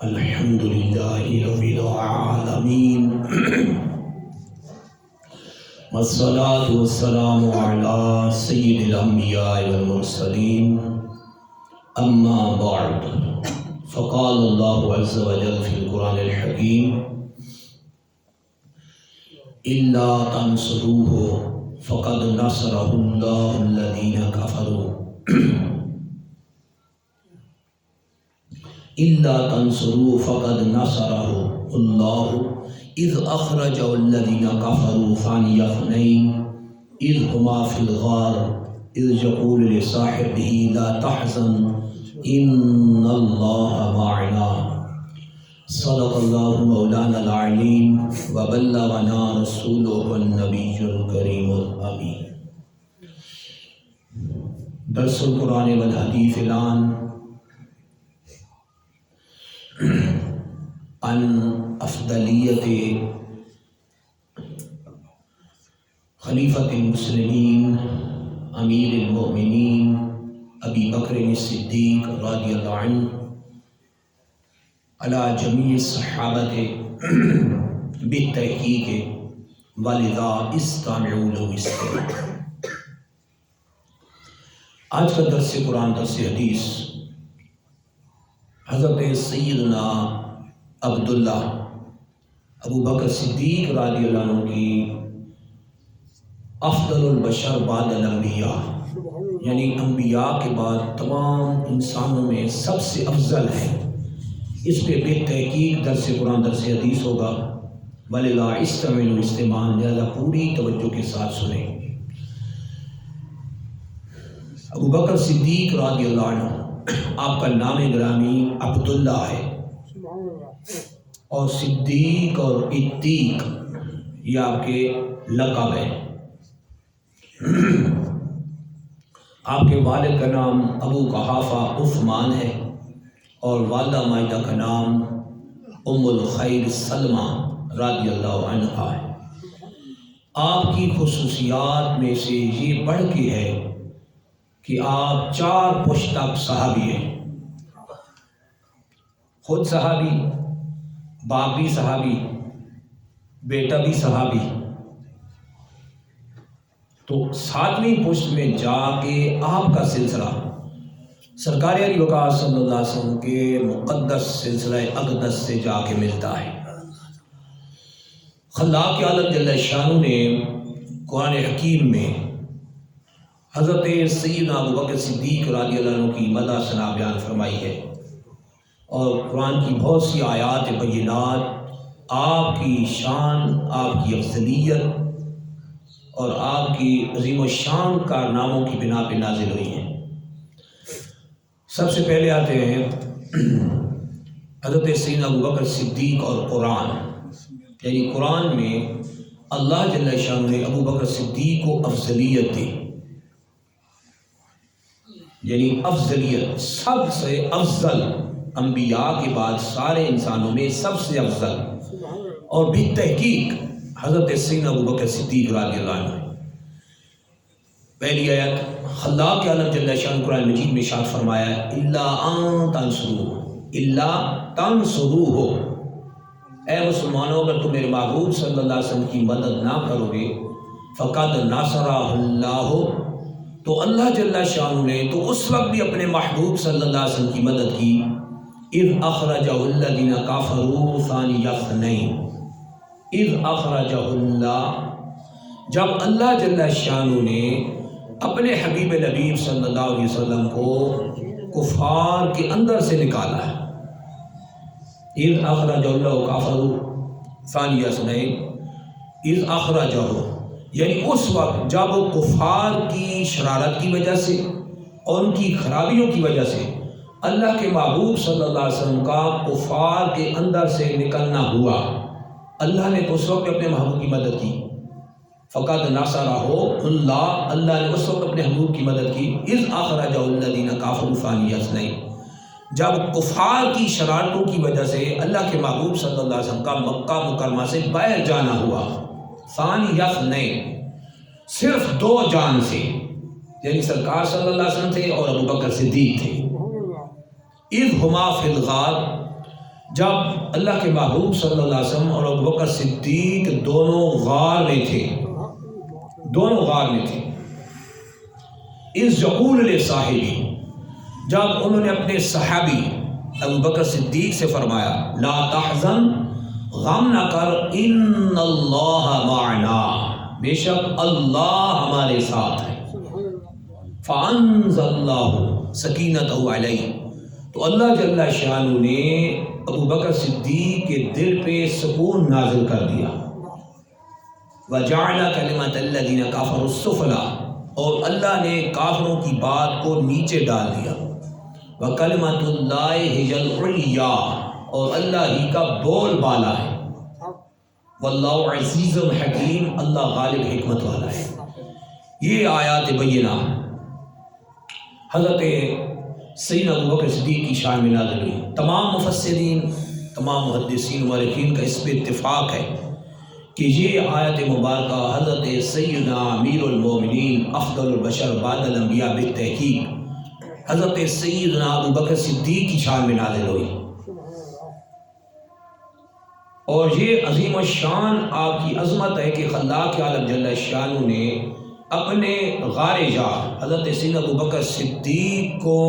الحمد للہ رب العالمین والصلاة والسلام علی سید الانبیاء والمرسلین اما بعد فقال اللہ عز وجل فی القرآن الحکیم الا تنصروه فقد نصرہ اللہ الذین کفروا إلا تنصروا فقد نصره الله إذ أخرجه الذين كفروا ثاني اثنين إذ هما في الغار إذ يقول لصاحبه لا تحزن إن الله معنا صدق الله مولانا العليم وبلغنا رسوله النبي الكريم الأمين. درس القرآن والحديث الآن عن افضلیت خلیفۃ المسلمین امیر المؤمنین ابی بکر الصدیق رضی اللہ عنہ علی جمیع الصحابۃ بالتحقیق ولذا استمعوا له استماعا. آج کا درس قرآن درس حدیث حضرت سیدنا عبداللہ ابو بکر صدیق رضی اللہ عنہ کی افضل البشر بعد الانبیاء، یعنی انبیاء کے بعد تمام انسانوں میں سب سے افضل ہے. اس پہ بے تحقیق درس قرآن درس حدیث ہوگا. وَلِلَا اسْتَمِعُوا اسْتِمَاعًا، لہذا پوری توجہ کے ساتھ سنیں. ابو بکر صدیق رضی اللہ عنہ، آپ کا نام گرامی عبداللہ ہے، اور صدیق اور عتیق یہ آپ کے لقب ہیں. آپ کے والد کا نام ابو قحافہ عثمان ہے اور والدہ ماجدہ کا نام ام الخیر سلمہ رضی اللہ عنہا ہے. آپ کی خصوصیات میں سے یہ بڑھ کے ہے کہ آپ 4 پشت تک صحابی ہیں، خود صحابی، باپ بھی صحابی، بیٹا بھی صحابی. تو 7ویں پشت میں جا کے آپ کا سلسلہ سرکار علی وقار صلی اللہ علیہ وسلم کے مقدس سلسلہ اقدس سے جا کے ملتا ہے. خلاق عالم جل شانہ نے قرآن حکیم میں حضرت سیدنا ابو بکر صدیق رضی اللہ عنہ کی مدح ثنا بیان فرمائی ہے، اور قرآن کی بہت سی آیات بینات آپ کی شان، آپ کی افضلیت اور آپ کی عظیم الشان کارناموں کی بنا پہ نازل ہوئی ہیں. سب سے پہلے آتے ہیں حضرت سیدنا ابو بکر صدیق اور قرآن. یعنی قرآن میں اللہ جل شانہ نے ابو بکر صدیق کو افضلیت دی، یعنی افضلیت، سب سے افضل، انبیاء کے بعد سارے انسانوں میں سب سے افضل. اور بھی تحقیق حضرت سیدنا ابو بکر صدیق رضی اللہ عنہ. پہلی آیت خلاق عالم جل شانہ قرآن مجید میں ارشاد فرمایا ہے الا ان تنصروہ، الا تنصروہ، اے مسلمانوں اگر تم میرے محبوب صلی اللہ علیہ وسلم کی مدد نہ کرو گے فقد نصرہ اللہ، تو اللہ جل شانہ نے تو اس وقت بھی اپنے محبوب صلی اللہ علیہ وسلم کی مدد کی. اذ اخرجہ الذین کفروا ثانی اثنین، اذ اخرجہ اللہ، جب اللہ جل شانہ نے اپنے حبیب نبی صلی اللہ علیہ وسلم کو کفار کے اندر سے نکالا ہے. اذ اخرجہ اللہ کفروا ثانی اثنین اذ اخرجہ، یعنی اس وقت جب وہ کفار کی شرارت کی وجہ سے اور ان کی خرابیوں کی وجہ سے اللہ کے محبوب صلی اللہ علیہ وسلم کا کفار کے اندر سے نکلنا ہوا، اللہ نے تو اس وقت اپنے محبوب کی مدد کی. فقد نصرہ اللہ، اللہ نے اس وقت اپنے محبوب کی مدد کی. اذ اخرجہ الذین کفروا ثانی اثنین، جب کفار کی شرارتوں کی وجہ سے اللہ کے محبوب صلی اللہ علیہ وسلم کا مکہ مکرمہ سے باہر جانا ہوا. ثانی اثنین، صرف 2 جان سے، یعنی سرکار صلی اللہ علیہ وسلم تھے اور ابو بکر صدیق تھے. اذ ہما فی الغار، جب اللہ کے محبوب صلی اللہ علیہ وسلم اور ابوبکر صدیق دونوں غار میں تھے، اس یقول لصاحبی، جب انہوں نے اپنے صحابی ابوبکر صدیق سے فرمایا لا تحزن، غم نہ کر، ان اللہ معنا، بے شک اللہ ہمارے ساتھ ہے، فانزل اللہ سکینتہ علیہ، تو اللہ جل شانہ نے ابوبکر صدیق کے دل پہ سکون نازل کر دیا، وجعل کلمۃ الذین کفروا السفلی، اور اللہ نے کافروں کی بات کو نیچے ڈال دیا، وکلمۃ اللہ ہی العلیٰ، اور اللہ ہی کا بول بالا ہے، واللہ عزیز حکیم، اللہ غالب حکمت والا ہے۔ یہ آیات بینہ حضرت سیدنا ابوبکر صدیق کی شان میں نازل ہوئی۔ تمام مفسرین، تمام محدثین مورخین کا اس پہ اتفاق ہے کہ یہ آیت مبارکہ حضرت سیدنا امیر المومنین افضل البشر بعد الانبیاء بالتحقیق حضرت سیدنا ابوبکر صدیق کی شان میں نازل ہوئی، اور یہ عظیم الشان آپ کی عظمت ہے کہ خلاق عالم جل شانہ نے اپنے غار جار حضرت سیدنا ابوبکر صدیق کو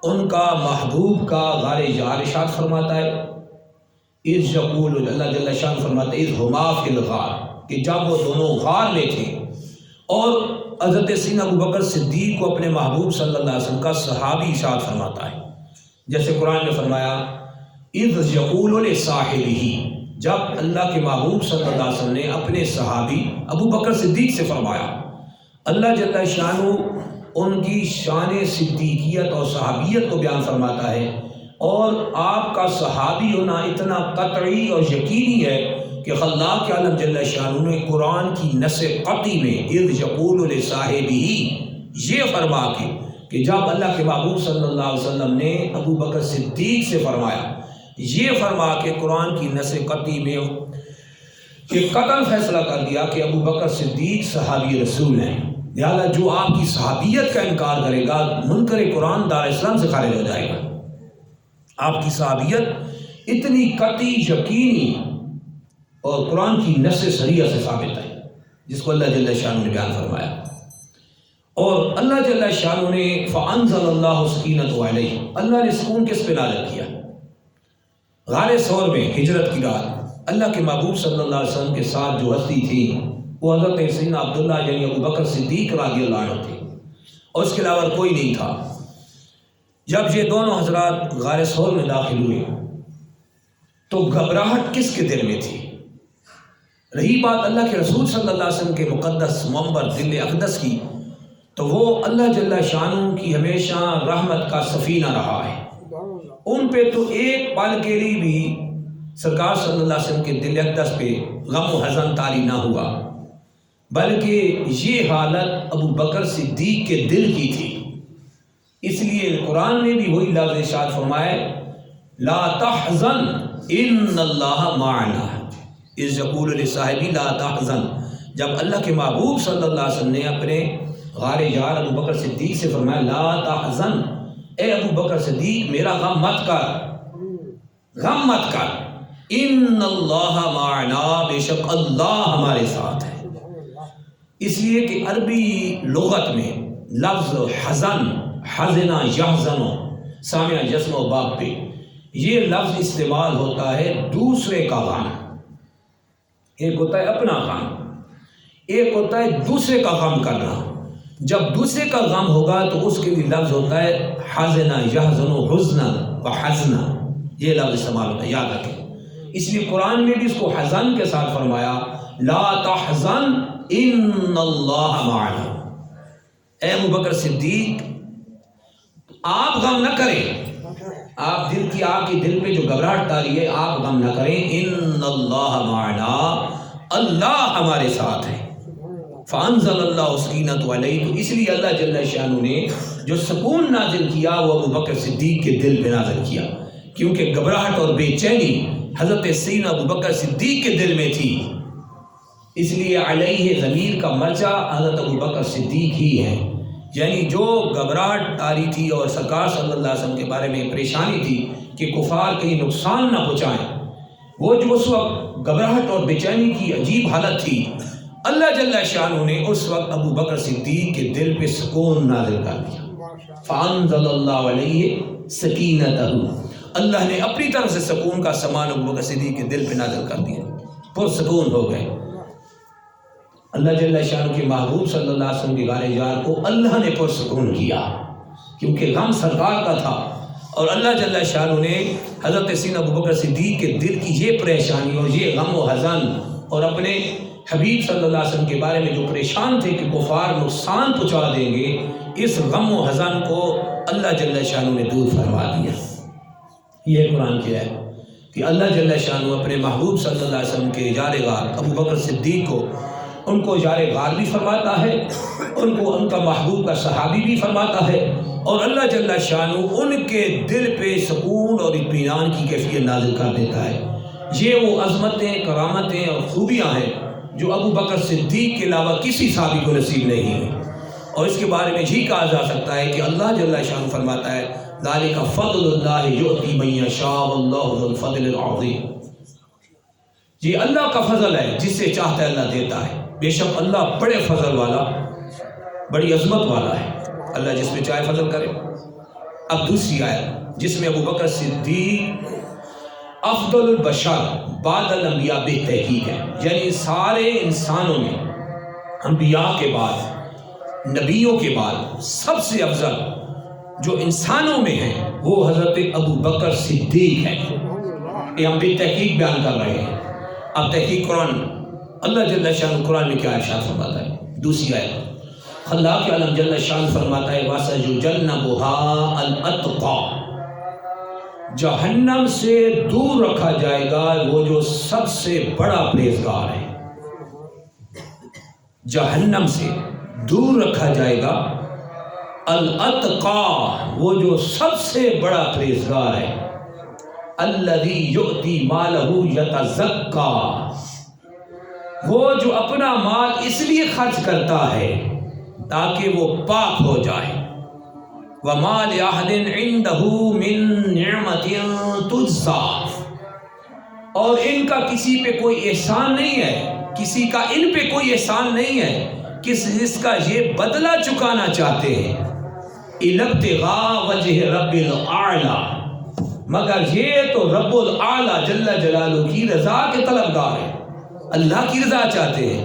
ان کا محبوب کا غار جار ارشاد فرماتا ہے، اذ یقول، اللہ جل شانہ فرماتا ہے اذ ہما فی الغار، کہ جب وہ دونوں غار میں تھے، اور حضرت سیدنا ابوبکر صدیق کو اپنے محبوب صلی اللہ علیہ وسلم کا صحابی ارشاد فرماتا ہے، جیسے قرآن نے فرمایا اذ یقول لصاحبہ، جب اللہ کے محبوب صلی اللہ علیہ وسلم نے اپنے صحابی ابوبکر صدیق سے فرمایا، اللہ جل شانہ ان کی شان صدیقیت اور صحابیت کو بیان فرماتا ہے، اور آپ کا صحابی ہونا اتنا قطعی اور یقینی ہے کہ خلاق عالم جل شانہ نے قرآن کی نص قطعی میں اذ یقول لصاحبہ یہ فرما کے کہ جب اللہ کے محبوب صلی اللہ علیہ وسلم نے ابوبکر صدیق سے فرمایا، یہ فرما کے قرآن کی نص قطعی میں یہ قطعاً فیصلہ کر دیا کہ ابوبکر صدیق صحابی رسول ہیں، لہذا جو آپ کی صحابیت کا انکار کرے گا منکر قرآن دار اسلام سے خارج ہو جائے گا۔ آپ کی صحابیت اتنی قطعی، یقینی اور قرآن کی نص صریحہ سے ثابت ہے، جس کو اللہ جل شانہ نے بیان فرمایا، اور اللہ جل شانہ نے فانزل اللہ سکینتہ علیہ، اللہ نے سکون کس پہ نازل کیا؟ غار ثور میں ہجرت کی رات اللہ کے محبوب صلی اللہ علیہ وسلم کے ساتھ جو ہستی تھی وہ حضرت سیدنا عبداللہ یعنی ابوبکر صدیق رضی اللہ عنہ تھے، اور اس کے علاوہ کوئی نہیں تھا۔ جب یہ دونوں حضرات غار ثور میں داخل ہوئے تو گھبراہٹ کس کے دل میں تھی؟ رہی بات اللہ کے رسول صلی اللہ علیہ وسلم کے مقدس منبر دل اقدس کی، تو وہ اللہ جل شانہ کی ہمیشہ رحمت کا سفینہ رہا ہے، ان پہ تو ایک پل کے لیے بھی سرکار صلی اللہ علیہ وسلم کے دل اقدس پہ غم و حزن طاری نہ ہوا، بلکہ یہ حالت ابو بکر صدیق کے دل کی تھی۔ اس لیے قرآن نے بھی وہی لفظ ارشاد فرمائے لا تحزن ان اللہ معنا، اذ یقول لصاحبہ لا تحزن، جب اللہ کے محبوب صلی اللہ علیہ وسلم نے اپنے غار جار ابو بکر صدیق سے فرمایا لا تحزن، اے ابو بکر صدیق میرا غم مت کر، ان اللہ معنا، بے شک اللہ ہمارے ساتھ ہے۔ اس لیے کہ عربی لغت میں لفظ حزن، حزنہ یحزن، سامع جسم و باب پہ یہ لفظ استعمال ہوتا ہے دوسرے کا غم، ایک ہوتا ہے اپنا غم، ایک ہوتا ہے دوسرے کا غم کرنا۔ جب دوسرے کا غم ہوگا تو اس کے لیے لفظ ہوتا ہے حزنہ یحزن، حزنا و حزنا، یہ لفظ استعمال ہوتا ہے، یاد رکھیں۔ اس لیے قرآن میں بھی اس کو حزن کے ساتھ فرمایا لا تحزن ان اللہ معنا، اے ابو بکر صدیق آپ غم نہ کریں، آپ دل کی آپ کے دل پہ جو گھبراہٹ طاری ہے آپ غم نہ کریں، ان اللہ معنا، اللہ ہمارے ساتھ ہے۔ فانزل اللہ سکینتہ علیہ، تو اس لیے اللہ جل شانہ نے جو سکون نازل کیا وہ ابو بکر صدیق کے دل پہ نازل کیا، کیونکہ گھبراہٹ اور بے چینی حضرت سیدنا ابو بکر صدیق کے دل میں تھی، اس لیے علیہ ضمیر کا مرجع حضرت ابو بکر صدیق ہی ہے۔ یعنی جو گھبراہٹ آ رہی تھی اور سرکار صلی اللہ علیہ وسلم کے بارے میں پریشانی تھی کہ کفار کہیں نقصان نہ پہنچائیں، وہ جو اس وقت گھبراہٹ اور بے چینی کی عجیب حالت تھی، اللہ جل شانہ نے اس وقت ابو بکر صدیق کے دل پہ سکون نازل کر دیا۔ فانزل اللہ علیہ سکینتہ، اللہ نے اپنی طرف سے سکون کا سامان ابو بکر صدیق کے دل پہ نازل کر دیا، پرسکون ہو گئے۔ اللہ جل شانہ کے محبوب صلی اللہ علیہ وسلم کے غار جار کو اللہ نے پرسکون کیا، کیونکہ غم سرکار کا تھا، اور اللہ جل شانہ نے حضرت سیدنا ابو بکر صدیق کے دل کی یہ پریشانی اور یہ غم و حزن اور اپنے حبیب صلی اللہ علیہ وسلم کے بارے میں جو پریشان تھے کہ کفار نقصان پہنچا دیں گے، اس غم و حزن کو اللہ جل شانہ نے دور فرما دیا۔ یہ قرآن کیا ہے کہ اللہ جل شانہ اپنے محبوب صلی اللہ علیہ وسلم کے جار غار ابو بکر صدیق کو، ان کو جار غار بھی فرماتا ہے، ان کو ان کا محبوب کا صحابی بھی فرماتا ہے، اور اللہ جل شانہ ان کے دل پہ سکون اور اطمینان کی کیفیت نازل کر دیتا ہے۔ یہ وہ عظمتیں، کرامتیں اور خوبیاں ہیں جو ابو بکر صدیق کے علاوہ کسی صحابی کو نصیب نہیں ہیں، اور اس کے بارے میں یہ کہا جا سکتا ہے کہ اللہ جل شانہ فرماتا ہے ذالک فضل اللہ یؤتی من یشاء واللہ ذو الفضل العظیم، یہ اللہ کا فضل ہے، جس سے چاہتا ہے اللہ دیتا ہے، بے شک اللہ بڑے فضل والا، بڑی عظمت والا ہے، اللہ جس میں چاہے فضل کرے۔ اب دوسری آیت جس میں ابو بکر صدیق افضل البشر بعد الانبیاء بے تحقیق ہے، یعنی سارے انسانوں میں انبیاء کے بعد، نبیوں کے بعد سب سے افضل جو انسانوں میں ہیں وہ حضرت ابو بکر صدیق ہیں۔ یہ ہم بے تحقیق بیان کر رہے ہیں۔ اب تحقیق قرآن، اللہ جل شانہ قرآن میں کیا ارشاد فرماتا ہے؟ دوسری آیت خلاق عالم جل شان فرماتا ہے وَسَيُجَنَّبُهَا الْأَتْقَى، جہنم سے دور رکھا جائے گا وہ جو سب سے بڑا پرہیزگار ہے۔ جہنم سے دور رکھا جائے گا الاتقا، وہ جو سب سے بڑا پرہیزگار ہے۔ الذی یؤتی مالہ یتزکا، وہ جو اپنا مال اس لیے خرچ کرتا ہے تاکہ وہ پاک ہو جائے۔ وما لأحد عنده من نعمة تجزى، اور ان کا کسی پہ کوئی احسان نہیں ہے، کسی کا ان پہ کوئی احسان نہیں ہے جس کا یہ بدلہ چکانا چاہتے ہیں۔ ابتغاء وجہ رب الاعلی، مگر یہ تو رب الاعلی جل جلالہ کی رضا کے طلبگار ہیں، اللہ کی رضا چاہتے ہیں۔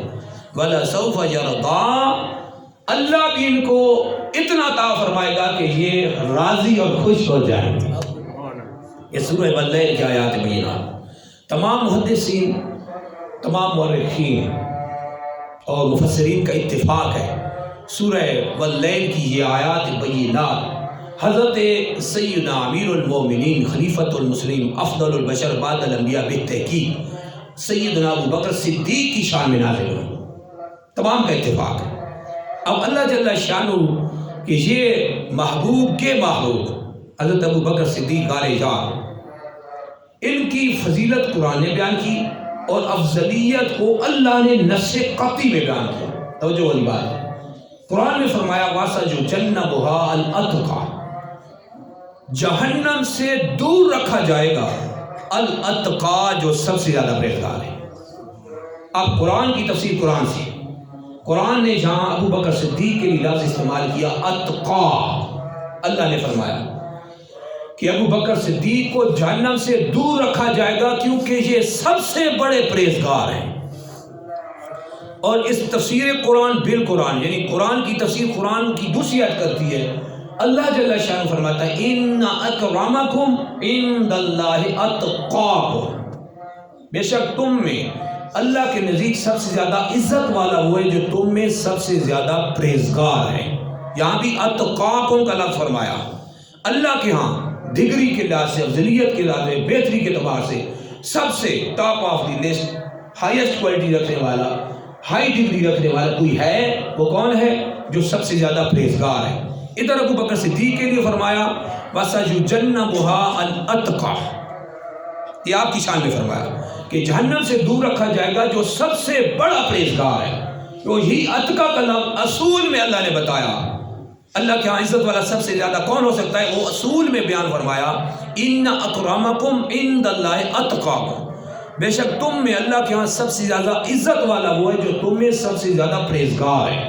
وَلَسَوْفَ يَرْضَىٰ، اللہ بھی ان کو اتنا عطا فرمائے گا کہ یہ راضی اور خوش ہو جائیں گے۔ یہ سورہ واللیل کی آیات بینات، تمام محدثین، تمام مورخین اور مفسرین کا اتفاق ہے سورہ واللیل کی یہ آیات بینات حضرت سیدنا امیر المومنین خلیفۃ المسلمین افضل البشر بعد الانبیاء بالتحقیق سیدنا ابو بکر صدیق کی شان میں نازل ہوئی، تمام کا اتفاق ہے۔ اب اللہ جل شانہ کہ یہ محبوب کے محبوب حضرت ابو بکر صدیق غار جار، ان کی فضیلت قرآن نے بیان کی اور افضلیت کو اللہ نے نص قطعی میں بیان کیا۔ توجہ والی بات ہے، قرآن میں فرمایا وَسَيُجَنَّبُهَا الْأَتْقَى، جہنم سے دور رکھا جائے گا الاتقا، جو سب سے زیادہ پرہیزگار ہے۔ اب قرآن کی تفسیر قرآن سے، قرآن نے جہاں ابو بکر صدیق کے لیے لفظ استعمال کیا اتقا، اللہ نے فرمایا کہ ابو بکر صدیق کو جہنم سے دور رکھا جائے گا کیونکہ یہ سب سے بڑے پرہیزگار ہیں۔ اور اس تفسیر قرآن بالقرآن، یعنی قرآن کی تفسیر قرآن کی دوسری آیت کرتی ہے، اللہ جل شانہ فرماتا ہے ان اکرمکم عند اللہ اتقاکم، بے شک تم میں اللہ کے نزدیک سب سے زیادہ عزت والا وہ ہے جو تم میں سب سے زیادہ پرہیزگار ہے۔ یہاں بھی اتقاکم کا لفظ فرمایا، اللہ کے ہاں ڈگری کے لحاظ سے، افضلیت کے لحاظ سے، بہتری کے اعتبار سے سب سے top of the list, highest quality رکھنے والا، ہائی ڈگری رکھنے والا کوئی ہے، وہ کون ہے؟ جو سب سے زیادہ پرہیزگار ہے۔ ادھر ابو بکر صدیق کے لیے فرمایا وَسَيُجَنَّبُهَا الْأَتْقَى، یہ آپ کی شان میں فرمایا کہ جہنم سے دور رکھا جائے گا جو سب سے بڑا پرہیزگار ہے۔ تو یہی اتقا کا لفظ اصول میں اللہ نے بتایا اللہ کے ہاں عزت والا سب سے زیادہ کون ہو سکتا ہے؟ وہ اصول میں بیان فرمایا ان اکرمکم عند اللہ اتقاکم، بے شک تم میں اللہ کے ہاں سب سے زیادہ عزت والا وہ ہے جو تم میں سب سے زیادہ پرہیزگار ہے۔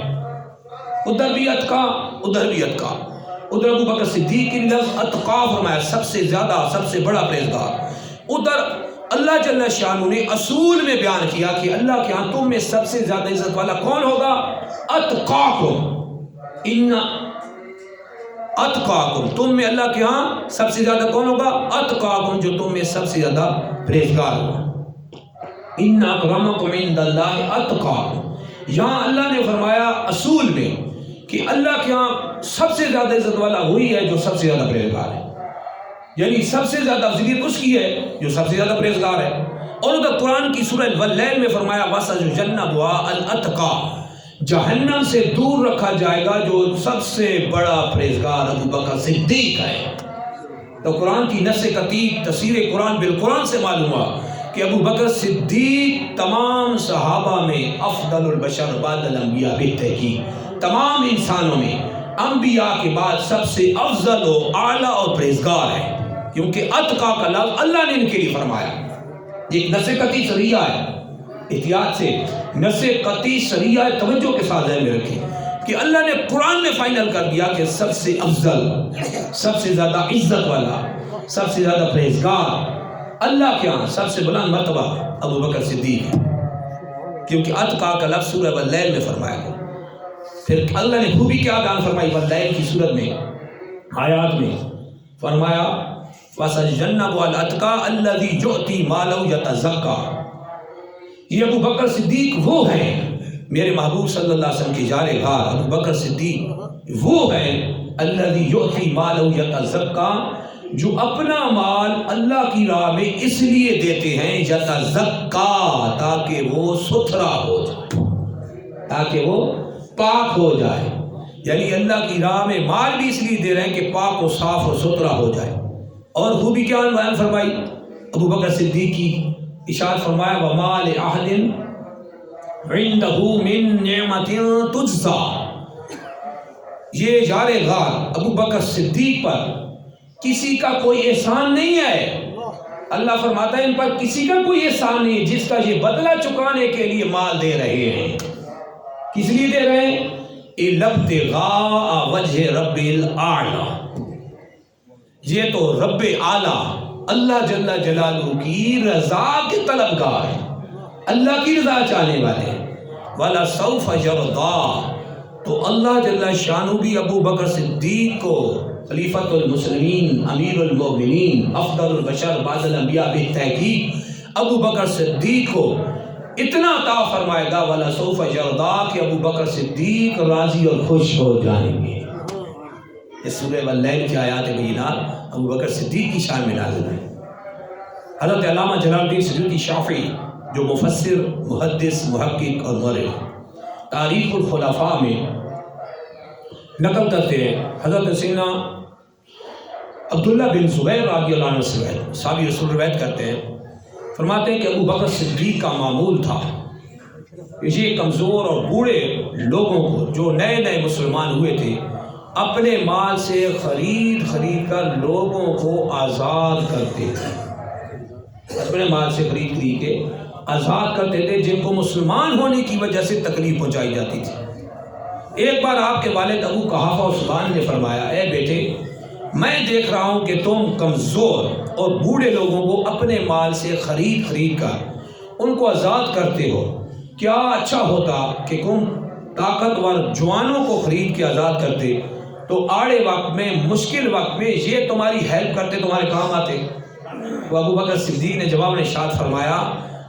ادھر بھی اتقا، ادھر بھی اتقا، ادھر ابو بکر صدیق کی لفظ اتقا فرمایا، سب سے زیادہ، سب سے بڑا پرہیزگار۔ ادھر اللہ جل شانہ نے اصول میں بیان کیا کہ اللہ کے ہاں تم میں سب سے زیادہ عزت والا کون ہوگا؟ اتقاکم، ان اتقاکم، تم میں اللہ کے ہاں سب سے زیادہ کون ہوگا؟ اتقاکم، جو تم میں سب سے زیادہ پرہیزگار ہوگا۔ ان اکرمکم عند اللہ اتقاکم، یہاں اللہ نے فرمایا اصول میں کہ اللہ کے ہاں سب سے زیادہ عزت والا وہی ہے جو سب سے زیادہ پرہیزگار ہے، یعنی سب سے زیادہ افضلیت اس کی ہے جو سب سے زیادہ پرہیزگار ہے۔ اور ادھر قرآن کی سورہ واللیل میں فرمایا وَسَيُجَنَّبُهَا الْأَتْقَى، جہنم سے دور رکھا جائے گا جو سب سے بڑا پرہیزگار ابو بکر صدیق ہے۔ تو قرآن کی نص قطعی تفسیر قرآن بالقرآن سے معلوم ہوا کہ ابو بکر صدیق تمام صحابہ میں افضل البشر بعد الانبیاء بالتحقیق، تمام انسانوں میں انبیاء کے بعد سب سے افضل و اعلیٰ اور پرہیزگار ہے، کیونکہ اتقا کا لفظ اللہ نے ان کے لیے فرمایا۔ یہ ایک نص قطعی صریحہ ہے، احتیاط سے نص قطعی صریحہ توجہ کے ساتھ ذہن میں رکھیں کہ اللہ نے قرآن میں فائنل کر دیا کہ سب سے افضل، سب سے زیادہ عزت والا، سب سے زیادہ پرہیزگار اللہ کے ہاں سب سے بلند مرتبہ ابو بکر صدیق ہے، کیونکہ اتقا کا لفظ سورہ واللیل میں فرمایا گیا۔ پھر اللہ نے خوبی کیا بیان فرمائی واللیل کی صورت میں، آیات میں فرمایا وَسَيُجَنَّبُهَا الْأَتْقَى الَّذِي يُؤْتِي مَالَهُ يَتَزَكَّى، یہ ابو بکر صدیق وہ ہیں، میرے محبوب صلی اللہ علیہ وسلم کے جار غار ابو بکر صدیق وہ ہیں الَّذِي يُؤْتِي مَالَهُ يَتَزَكَّى، جو اپنا مال اللہ کی راہ میں اس لیے دیتے ہیں یتزکا، تاکہ وہ ستھرا ہو جائے، تاکہ وہ پاک ہو جائے، یعنی اللہ کی راہ میں مال بھی اس لیے دے رہے ہیں کہ پاک و صاف و ستھرا ہو جائے۔ اور خوبی کیا بیان فرمائی ابو بکر صدیق کی، ارشاد فرمایا وَمَا لِأَحَدٍ عِندَهُ مِن نِعْمَةٍ تُجْزَى، یہ جار غار ابو بکر صدیق پر کسی کا کوئی احسان نہیں ہے، اللہ فرماتا ہے ان پر کسی کا کوئی احسان نہیں جس کا یہ بدلہ چکانے کے لیے مال دے رہے ہیں۔ کس لیے دے رہے ہیں؟ ابتغاء وجہ رب الاعلی، یہ تو رب اعلیٰ اللہ جل جلالہ کی رضا کے طلبگار ہیں، اللہ کی رضا چاہنے والے ہیں۔ وَلَسَوْفَ يَرْضَىٰ، تو اللہ جل شانہ بھی ابو بکر صدیق کو خلیفۃ المسلمین، امیر المومنین، افضل البشر بعد الانبیاء بالتحقیق ابو بکر صدیق کو اتنا عطا فرمائے گا وَلَسَوْفَ يَرْضَىٰ کہ ابو بکر صدیق راضی اور خوش ہو جائیں گے۔ اس سورہ واللیل کی آیات بینات ابو بکر صدیق کی شان میں نازل ہے۔ حضرت علامہ جلال الدین سیوطی شافعی جو مفسر، محدث، محقق اور مورخ، تاریخ الخلفاء میں نقل کرتے ہیں، حضرت سیدنا عبداللہ بن زبیر رضی اللہ عنہ سے صحابی رسول روایت کرتے ہیں، فرماتے ہیں کہ ابو بکر صدیق کا معمول تھا کہ یہ کمزور اور بوڑھے لوگوں کو جو نئے نئے مسلمان ہوئے تھے اپنے مال سے خرید کر لوگوں کو آزاد کرتے تھے، اپنے مال سے خرید کے آزاد کرتے تھے جن کو مسلمان ہونے کی وجہ سے تکلیف پہنچائی جاتی تھی۔ ایک بار آپ کے والد ابو قحافہ عثمان نے فرمایا اے بیٹے، میں دیکھ رہا ہوں کہ تم کمزور اور بوڑھے لوگوں کو اپنے مال سے خرید کر ان کو آزاد کرتے ہو، کیا اچھا ہوتا کہ تم طاقتور جوانوں کو خرید کے آزاد کرتے تو آڑے وقت میں، مشکل وقت میں یہ تمہاری ہیلپ کرتے، تمہارے کام آتے۔ تو ابو بکر صدیق نے جواب میں ارشاد فرمایا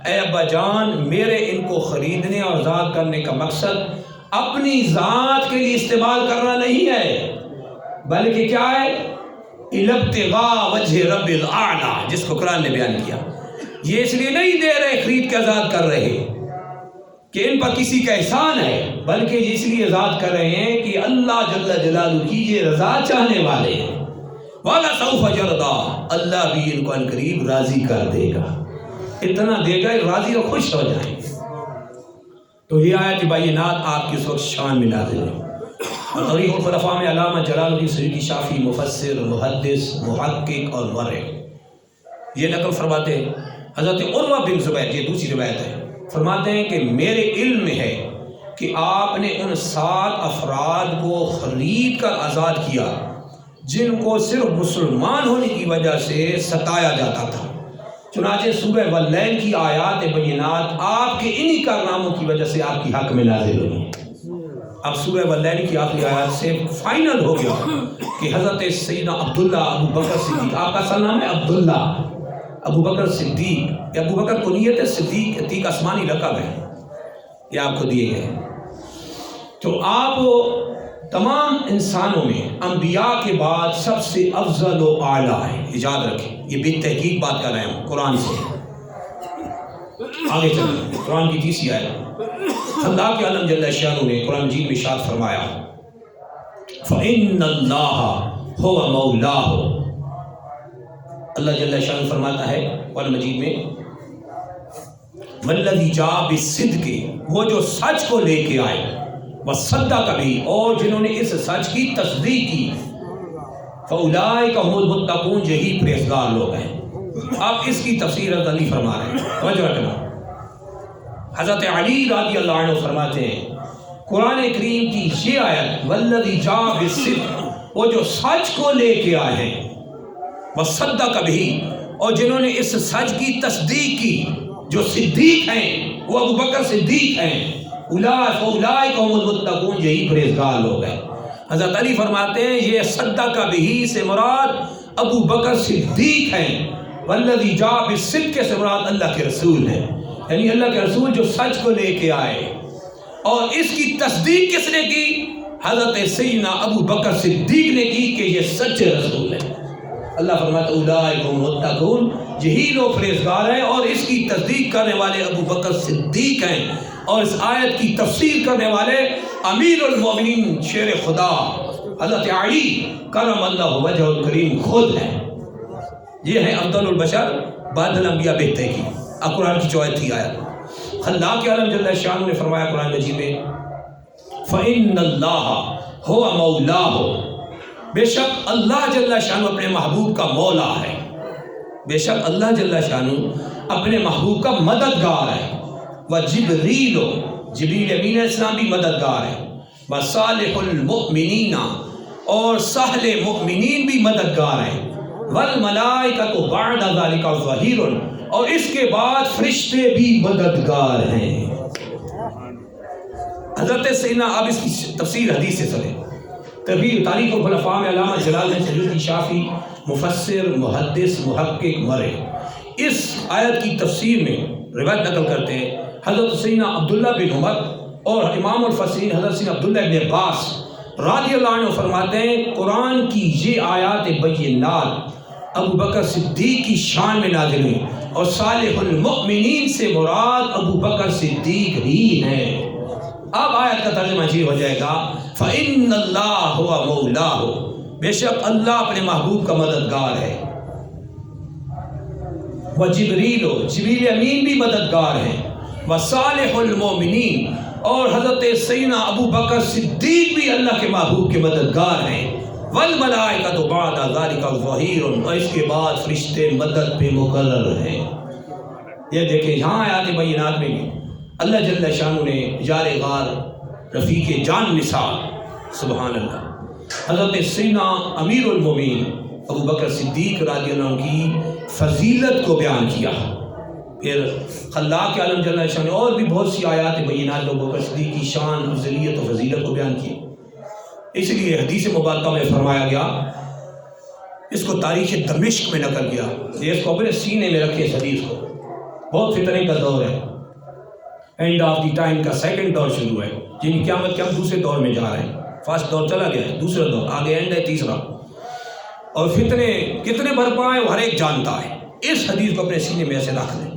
اے ابا جان، میرے ان کو خریدنے اور آزاد کرنے کا مقصد اپنی ذات کے لیے استعمال کرنا نہیں ہے، بلکہ کیا ہے؟ ابتغاء وجہ رب الاعلی، جس کو قرآن نے بیان کیا۔ یہ اس لیے نہیں دے رہے، خرید کے آزاد کر رہے کہ ان پر کسی کا احسان ہے، بلکہ اس لیے آزاد کر رہے ہیں کہ اللہ جل جلالہ کی یہ رضا چاہنے والے ہیں۔ وَلَسَوْفَ يَرْضَىٰ، اللہ بھی ان کو عنقریب راضی کر دے گا، اتنا دے گا راضی اور خوش ہو جائیں۔ تو یہ آیت بینات آپ کی اس وقت شان میں نازل ہے۔ تاریخ الخلفاء میں علامہ جلال الدین سیوطی شافی مفسر محدث محقق اور مورخ یہ نقل فرماتے ہیں حضرت عروہ بن زبیر، یہ دوسری روایت ہے، فرماتے ہیں کہ میرے علم میں ہے کہ آپ نے ان 7 افراد کو خرید کر آزاد کیا جن کو صرف مسلمان ہونے کی وجہ سے ستایا جاتا تھا۔ چنانچہ سورہ واللیل کی آیات بینات آپ کے انہی کارناموں کی وجہ سے آپ کی حق میں نازل ہوئی ہیں۔ اب سورہ واللیل کی آخری آیات سے فائنل ہو گیا کہ حضرت سیدنا عبداللہ ابو بکر صدیق، آپ کا اصل نام ہے عبداللہ ابو بکر صدیق، ابو بکر کنیت ہے، صدیق عتیق آسمانی لقب ہے، یہ آپ کو دیے گئے۔ تو آپ تمام انسانوں میں انبیاء کے بعد سب سے افضل و اعلیٰ ہے، یاد رکھیں، یہ بالتحقیق بات کر رہے ہوں قرآن سے۔ آگے چلیں، قرآن کی تیسری آیت، اللہ کے عالم جل شانہ نے قرآن مجید میں ارشاد فرمایا فَإِنَّ اللَّهَ هُوَ مَوْلَاهُ، اللہ جل شانہ فرماتا ہے قرآن مجید میں وَالَّذِي جَاءَ بِالصِّدْقِ، وہ جو سچ کو لے کے آئے، وَصَدَّقَ بِهِ، اور جنہوں نے اس سچ کی تصدیق کی، فَأُولَٰئِكَ هُمُ الْمُتَّقُونَ، یہی پرہیزگار لوگ ہیں۔ آپ اس کی تفسیر حضرت علی فرما رہے ہیں، توجہ رکھنا۔ حضرت علی رضی اللہ عنہ فرماتے ہیں قرآن کریم کی یہ آیت وَالَّذِي جَاءَ بِالصِّدْقِ، وہ جو سچ کو لے کے آئے ہیں، وَصَدَّقَ بِهِ، اور جنہوں نے اس سچ کی تصدیق کی، جو صدیق ہیں وہ ابو بکر صدیق ہیں، اولئک هم المتقون، یہی پرہیزگار لوگ ہیں۔ حضرت علی فرماتے ہیں یہ صدق بہ سے مراد ابو بکر صدیق ہیں، والذی جاء بالصدق سے مراد اللہ کے رسول ہیں، یعنی اللہ کے رسول جو سچ کو لے کے آئے، اور اس کی تصدیق کس نے کی؟ حضرت سیدنا ابو بکر صدیق نے کی کہ یہ سچے رسول ہیں۔ اللہ فرماتا ہے اولئک هم المتقون، یہی لوگ پرہیزگار ہیں، اور اس کی تصدیق کرنے والے ابو بکر صدیق ہیں، اور اس آیت کی تفسیر کرنے والے امیر المومنین شیر خدا حضرت علی کرم اللہ وجہ الکریم خود ہیں۔ یہ ہے افضل البشر بعد الانبیاء بہتر کی، اب قرآن کی 34 آیت، اللہ کے عالم جل شانہ نے فرمایا قرآن مجید میں فَإِنَّ اللَّهَ هُوَ مَوْلَاهُ، بے شک اللہ جل شانہ اپنے محبوب کا مولا ہے، بے شک اللہ جل شانہ اپنے محبوب کا مددگار ہے، وَجِبْرِيلُ، جبریل امین علیہ السلام بھی مددگار ہے، وَصَالِحُ الْمُؤْمِنِينَ، اور سہل مؤمنین بھی مددگار ہیں، وَالْمَلَائِكَةُ بَعْدَ ذَلِكَ ظَهِيرٌ، اور اس کے بعد فرشتے بھی مددگار ہیں۔ حضرت سیدنا، اب اس کی تفسیر حدیث سے سنیں، تاریخ الخلفاء میں علامہ جلال الدین سیوطی شافی مفسر محدث محقق مورخ اس آیت کی تفسیر میں روایت نقل کرتے ہیں حضرت سیدنا عبداللہ بن عمر اور امام الفسرین حضرت سیدنا عبداللہ بن عباس رضی اللہ عنہ فرماتے ہیں قرآن کی یہ آیات بینات ابو بکر صدیق کی شان میں نازل ہوئی، اور صالح المؤمنین سے مراد ابو بکر صدیق ہی ہیں۔ اب آیت کا ترجمہ یہ ہو جائے گا فَإِنَّ اللَّهَ هُوَ مَوْلَاهُ، بے شک اللہ اپنے محبوب کا مددگار ہے، وَجِبْرِيلُ، جبریل امین بھی مددگار ہیں، وَصَالِحُ الْمُؤْمِنِينَ، اور حضرت سیدنا ابو بکر صدیق بھی اللہ کے محبوب کے مددگار ہیں، وَالْمَلَائِكَةُ بَعْدَ ذَلِكَ ظَهِيرٌ، اور اس کے بعد فرشتے مدد پہ مقرر ہیں۔ یہ دیکھیں یہاں آیات بینات میں بھی اللہ جل شانہ نے یار غار رفیق جان نثار سبحان اللہ حضرت سیدنا امیر المومنین ابو بکر صدیق رضی اللہ عنہ کی فضیلت کو بیان کیا، پھر خلاق عالم جل شانہ اور بھی بہت سی آیات بینات ابو بکر صدیق کی شان افضلیت و فضیلت کو بیان کی۔ اس لیے حدیث مبارکہ میں فرمایا گیا، اس کو تاریخ دمشق میں نقل کیا، اس کو اپنے سینے میں رکھے، اس حدیث کو، بہت فتنے کا دور ہے، اینڈ آف دی ٹائم کا سیکنڈ دور شروع ہے، جن قیامت کے ہم دوسرے دور میں جا رہے ہیں، فرسٹ دور چلا گیا ہے، دوسرا دور آگے اینڈ ہے، تیسرا، اور فتنے کتنے برپا ہیں وہ ہر ایک جانتا ہے۔ اس حدیث کو اپنے سینے میں ایسے رکھ لیں،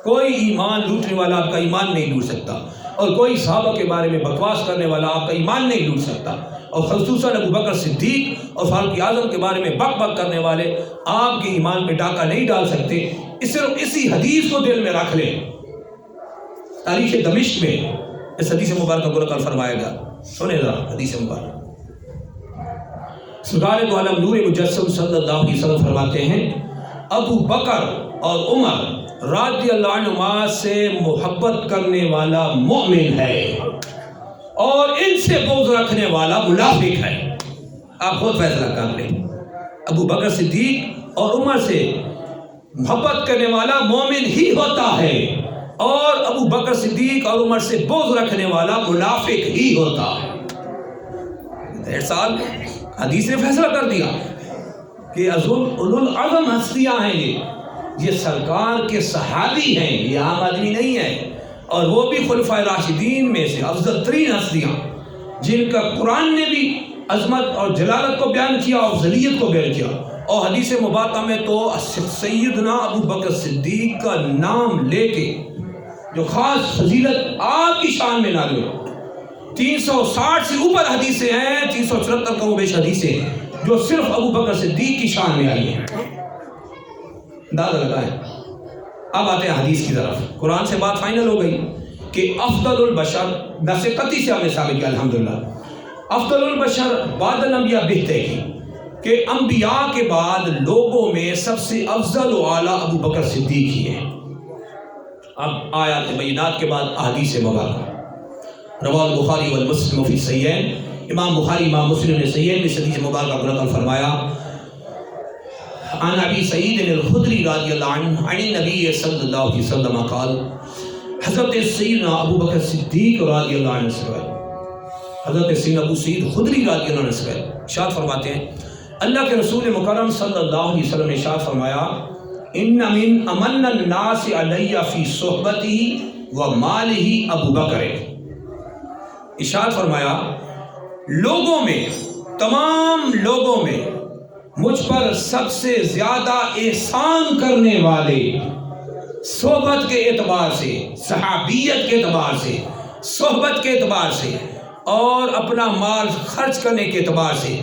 کوئی ایمان لوٹنے والا آپ کا ایمان نہیں لوٹ سکتا، اور کوئی صحابہ کے بارے میں بکواس کرنے والا آپ کا ایمان نہیں لوٹ سکتا، اور خصوصاً ابو بکر صدیق اور فاروق اعظم کے بارے میں بک بک کرنے والے آپ کے ایمان پہ ڈاکہ نہیں ڈال سکتے۔ صرف اسی حدیث کو دل میں رکھ لیں، تاریخ دمشق میں اس حدیث مبارکہ کو نقل فرمایا گیا۔ سنیں ذرا حدیث مبارک. سرکار دو عالم نور مجسم صلی اللہ علیہ وسلم فرماتے ہیں ابو بکر اور عمر رضی اللہ عنہما سے محبت کرنے والا مومن ہے اور ان سے بغض رکھنے والا منافق ہے. آپ خود فیصلہ کر لیں. ابو بکر صدیق اور عمر سے محبت کرنے والا مومن ہی ہوتا ہے اور ابو بکر صدیق اور عمر سے بغض رکھنے والا منافق ہی ہوتا ہے. 1.5 سال حدیث نے فیصلہ کر دیا کہ اولو العزم ہستیاں ہیں. یہ سرکار کے صحابی ہیں, یہ عام آدمی نہیں ہے, اور وہ بھی خلفائے راشدین میں سے افضل ترین ہستیاں جن کا قرآن نے بھی عظمت اور جلالت کو بیان کیا اور افضلیت کو بیان کیا. اور حدیث مبارکہ میں تو سیدنا ابو بکر صدیق کا نام لے کے جو خاص فضیلت آپ کی شان میں نازل ہو. 360 سے اوپر حدیثیں ہیں, 374 کم و بیش حدیثیں ہیں جو صرف ابو بکر صدیق کی شان میں آئی ہیں. اندازہ لگائیں. اب آتے ہیں حدیث کی طرف. قرآن سے بات فائنل ہو گئی کہ افضل البشر نص قطعی سے ہم نے ثابت کیا الحمدللہ. افضل البشر بعد الانبیاء بہتے کی کہ انبیاء کے بعد لوگوں میں سب سے افضل و اعلیٰ ابو بکر صدیق ہی ہیں. اب آیات بینات کے بعد احادیث مبارکہ. رواه البخاری والمسلم فی الصحیحین. امام بخاری امام مسلم نے صحیحین میں حدیث مبارکہ کو نقل فرمایا عن ابی سعید الخدری رضی اللہ عنہ عن النبی صلی اللہ علیہ وسلم قال. حضرت سیدنا ابو بکر صدیق رضی اللہ عنہ سے حضرت سیدنا ابو سعید خدری رضی اللہ عنہ سے ارشاد فرماتے ہیں اللہ کے رسول مکرم صلی اللہ علیہ وسلم نے ارشاد فرمایا ان من امن الناس علی فی صحبتہ و مالہ ابو بکر. ارشاد فرمایا لوگوں میں, تمام لوگوں میں مجھ پر سب سے زیادہ احسان کرنے والے صحبت کے اعتبار سے, صحابیت کے اعتبار سے, صحبت کے اعتبار سے اور اپنا مال خرچ کرنے کے اعتبار سے,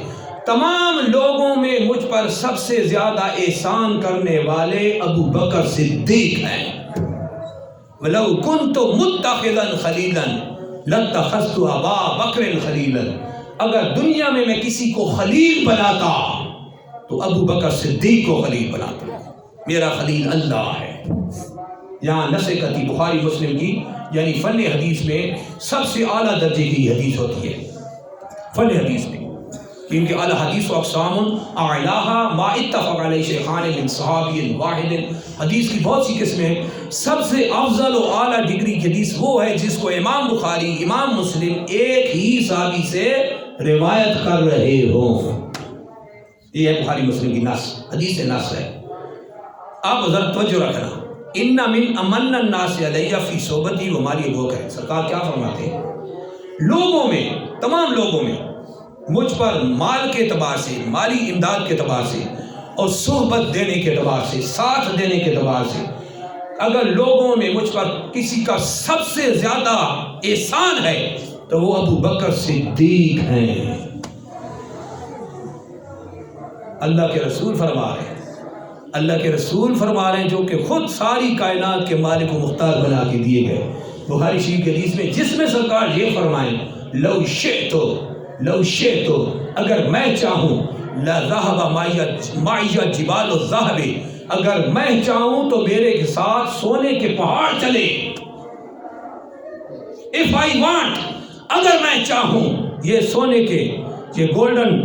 تمام لوگوں میں مجھ پر سب سے زیادہ احسان کرنے والے ابو بکر صدیق ہیں. وَلَوْ كُنْتُ مُتَّخِذًا خَلِيلًا لَاتَّخَذْتُ أَبَا بَكْرٍ خَلِيلًا. اگر دنیا میں کسی کو خلیل بناتا تو ابو بکر صدیق کو خلیل بناتا. میرا خلیل اللہ ہے. یہاں نص قطعی بخاری مسلم کی یعنی فن حدیث میں سب سے اعلیٰ درجے کی حدیث ہوتی ہے. فن حدیث میں کیونکہ اعلیٰ حدیث و اقسام اعلیٰ ما اتفق علیہ شیخان من صحابی واحد. حدیث کی بہت سی قسمیں ہیں. سب سے افضل و اعلیٰ ڈگری کی حدیث وہ ہے جس کو امام بخاری امام مسلم ایک ہی صحابی سے روایت کر رہے ہوں. یہ ہے بخاری مسلم کی نص, حدیث نص ہے. آپ ذرا توجہ رکھنا. ان من امن الناس علی فی صحبتی و مالی ابو بکر. سرکار کیا فرماتے ہیں لوگوں میں, تمام لوگوں میں مجھ پر مال کے اعتبار سے, مالی امداد کے اعتبار سے اور صحبت دینے کے اعتبار سے, ساتھ دینے کے اعتبار سے اگر لوگوں میں مجھ پر کسی کا سب سے زیادہ احسان ہے تو وہ ابو بکر صدیق ہیں. اللہ کے رسول فرما رہے ہیں, اللہ کے رسول فرما رہے ہیں جو کہ خود ساری کائنات کے مالک و مختار بنا کے دیے گئے. بخاری شریف کے حدیث میں جس میں سرکار یہ فرمائیں لو شئت اگر میں چاہوں لذهب معي جبال الذهب, اگر میں چاہوں تو میرے کے ساتھ سونے کے پہاڑ چلے. if I want, اگر میں چاہوں, یہ سونے کے یہ گولڈن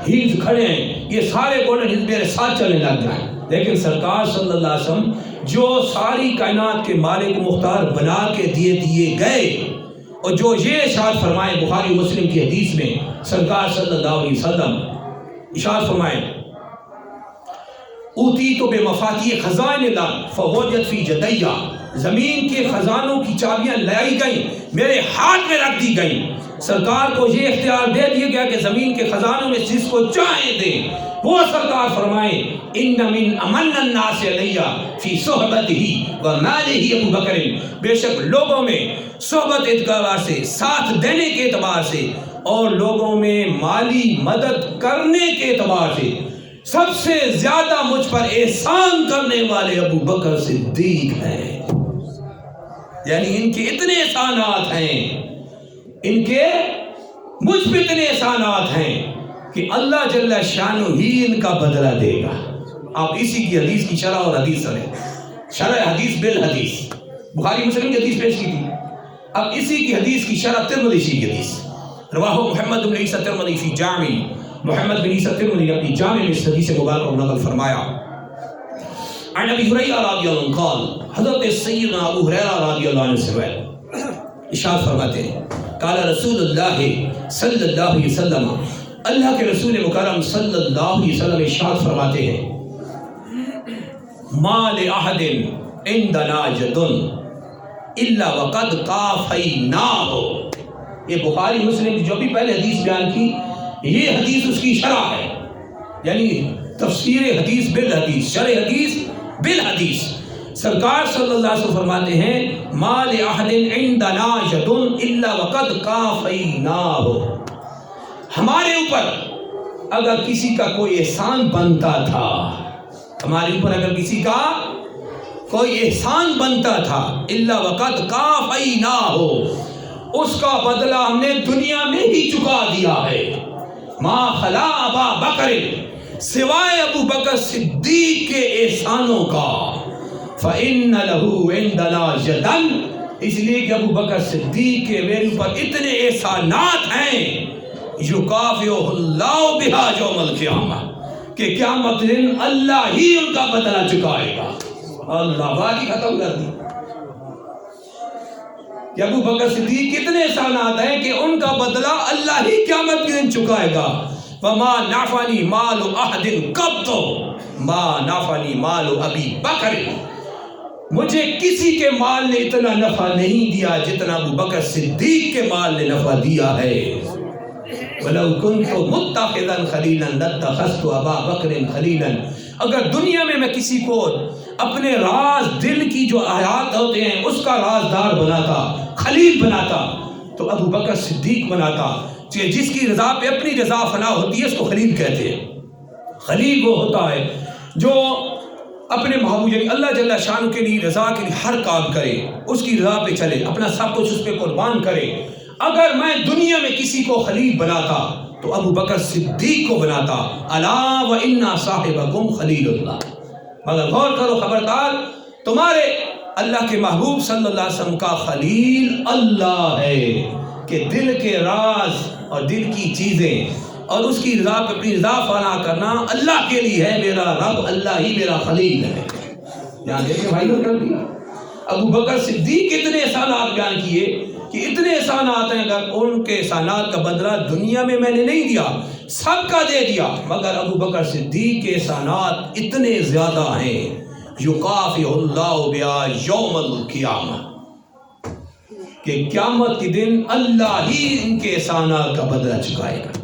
ہیلز کھڑے ہیں, یہ سارے گولڈن ہیلز میرے ساتھ چلنے لگ جائیں. لیکن سرکار صلی اللہ علیہ وسلم جو ساری کائنات کے مالک و مختار بنا کے دیے گئے اور جو یہ ارشاد فرمائے بخاری مسلم کی حدیث میں سرکار صلی اللہ علیہ وسلم ارشاد فرمائے اوتیت بمفاتیح خزائن الارض فوجدت فی یدی, زمین کے خزانوں کی چابیاں لائی گئیں, میرے ہاتھ میں رکھ دی گئیں. سرکار کو یہ اختیار دے دیا گیا کہ زمین کے خزانوں میں جس کو چاہیں دیں. وہ سرکار فرمائیں ان من امن الناس علی فی صحبتہ و مالہ ابو بکر, بے شک لوگوں میں صحبت اعتبار سے, ساتھ دینے کے اعتبار سے اور لوگوں میں مالی مدد کرنے کے اعتبار سے سب سے زیادہ مجھ پر احسان کرنے والے ابو بکر صدیق ہیں. یعنی ان کے اتنے احسانات ہیں ان کے مجھ پہ اتنے احسانات ہیں کہ اللہ جل شانہ ہی ان کا بدلہ دے گا. آپ اسی کی حدیث کی شرح اور حدیث سنیں. شرح حدیث بالحدیث بخاری مسلم کی حدیث پیش کی تھی. اب اسی کی حدیث کی شرح ترمذی کی حدیث. رواہ محمد بن عیسیٰ ترمذی فی جامع، محمد بن عیسیٰ ترمذی نے اپنی جامع میں اس حدیث مبارکہ نقل فرمایا. عن ابی ہریرہ رضی اللہ عنہ قال، حضرت سیدنا ابو ہریرہ رضی اللہ عنہ سے ارشاد فرماتے ہیں قال رسول اللہ صلی اللہ علیہ وسلم، اللہ کے رسول مکرم صلی اللہ علیہ وسلم ارشاد فرماتے ہیں ما لأحد عندنا جد الا وقد کافیناہ. یہ بخاری مسلم جو بھی پہلے حدیث بیان کی، یہ حدیث اس کی شرح ہے، یعنی تفسیر حدیث بالحدیث، شرح حدیث بالحدیث. سرکار صلی اللہ علیہ وسلم فرماتے ہیں ما لأحد عندنا جد الا وقد کافیناہ. ہمارے اوپر اگر کسی کا کوئی احسان بنتا تھا، ہمارے اوپر اگر کسی کا کوئی احسان بنتا تھا، الا وقد کافیناہ، اس کا بدلہ ہم نے دنیا میں ہی چکا دیا ہے. ما خلا ابا بکر، سوائے ابو بکر صدیق کے احسانوں کا، فإن له عندنا جدا، اس لیے کہ ابو بکر صدیق کے میرے اوپر اتنے احسانات ہیں، یکافئہ اللہ بہا یوم القیامہ، کہ قیامت دن اللہ ہی ان کا بدلہ چکائے گا. اللہ بات ہی ختم کر دی کہ ابو بکر صدیق کتنے احسانات ہیں کہ ان کا بدلہ اللہ ہی قیامت کے دن چکائے گا. وما نافعنی مال احد قط ما نافعنی مال ابی بکر، مجھے کسی کے مال نے اتنا نفع نہیں دیا جتنا ابو بکر صدیق کے مال نے نفع دیا ہے. وَلَوْ كُنْتُ مُتَّخِذًا خَلِيلًا لَاتَّخَذْتُ أَبَا بَكْرٍ خَلِيلًا، اگر دنیا میں کسی کو اپنے راز دل کی جو آیات ہوتے ہیں اس کا رازدار بناتا، خلیل بناتا، تو ابو بکر صدیق بناتا. جس کی رضا پہ اپنی رضا فنا ہوتی ہے اس کو خلیل کہتے ہیں. خلیل وہ ہوتا ہے جو اپنے محبوب یعنی اللہ جل شانہ کے لیے رضا کے لیے ہر کام کرے، اس کی رضا پہ چلے، اپنا سب کچھ اس پہ قربان کرے. اگر میں دنیا میں کسی کو خلیل بناتا تو ابو بکر صدیق کو بناتا. الا وان صاحبکم خلیل اللہ، مگر غور کرو، خبردار، تمہارے اللہ کے محبوب صلی اللہ علیہ وسلم کا خلیل اللہ ہے، کہ دل کے راز اور دل کی چیزیں اور اس کی رضا پہ اپنی رضا فنا کرنا اللہ کے لیے ہے. میرا رب اللہ ہی میرا خلیل ہے. یہاں دیکھیں بھائی کر دیا. ابو بکر صدیق کتنے احسانات بیان کیے کہ اتنے احسانات ہیں، اگر ان کے احسانات کا بدلہ دنیا میں میں نے نہیں دیا، سب کا دے دیا، مگر ابو بکر صدیق کے احسانات اتنے زیادہ ہیں. یکافئ اللہ بہا یوم القیامہ، کہ قیامت کے دن اللہ ہی ان کے احسانات کا بدلہ چکائے گا.